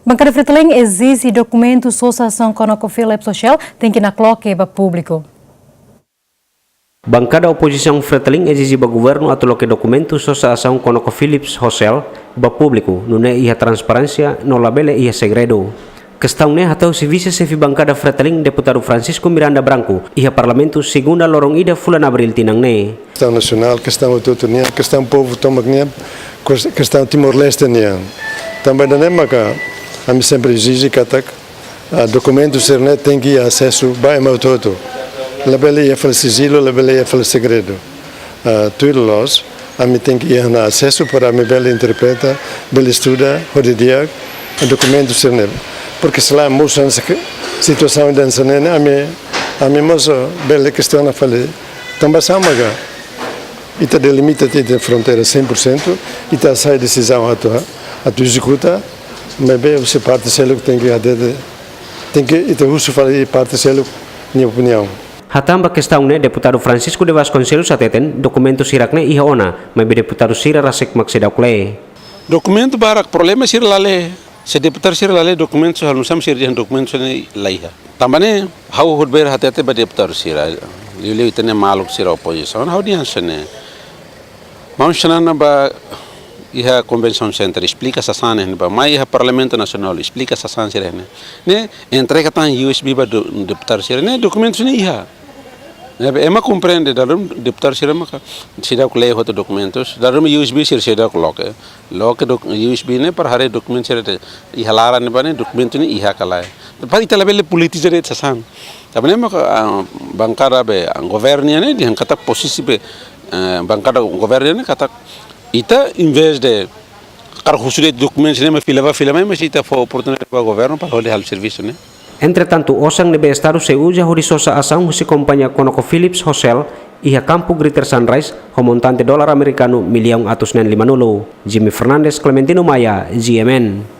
Bancada Fretilin exige documento associação ConocoPhillips Social tem que na cloque para público. Bancada oposição Fretilin exige ao governo atuloque documento associação ConocoPhillips Social para público, não é ia transparência, não labele ia segredo. Questão né atau se vice-chefe bancada Fretilin deputado Francisco Miranda Branco ia parlamento segunda lorong ida fulan abril tinang ne. Questão nacional, questão autonomia, questão povo tomagnya, questão Timor-Leste nian. Também da nemaca, a mim sempre exige que documentos internet tem que acesso bem ao todo. Labele ia falar sigilo, labele ia falar segredo. Tudo nós, a mim tem que ir na acesso para a mim bela interpreta, bela estuda, dia documentos internet. Porque se lá mostra a situação da Ansanena, a mim mostra bela questão a falar. Também samaga. E está delimitada a fronteira 100%, e está a sair decisão a tu executa, mas bem você parte selo que tem que e te uso falar parte selo minha opinião. Hatamba questão né deputado Francisco de Vasconcelos ateten documento sirakne iha ona, mas deputado sira rasek maksidaukle. Documento barak problema sir lale. Se deputado sir lale documento hal musam sir jan documento ne laiha. Tambane how hudber hatete ba deputado sira. Lili itene maluk sira oposição how dian sene. Maunshana ba iha convention center explica essa sana ba mai iha parlamento nacional explica essa sana sira ne entrega tan USB ba deputado sira ne documento ne iha. Ema compreende dalam deputado sira maka sira kule hoto documentos dalam USB sira loke USB ne par hare document sira iha lara ne bane documento ne iha kala par ita label politizer et sasan tabane maka bancada be governia ne dihan kata posisi be bancada governia ne kata ita em vez de kar khusude documentos ne ma filava mas ita for oportunidade para governo para olhar o serviço ne. Entretanto, osang nebe estado se uja horisosa asang husi kompanhia ConocoPhillips Hotel iha campo Greater Sunrise homontante dolar americano miliang atus nen 50. Jimmy Fernandez, Clementino Maya, GMN.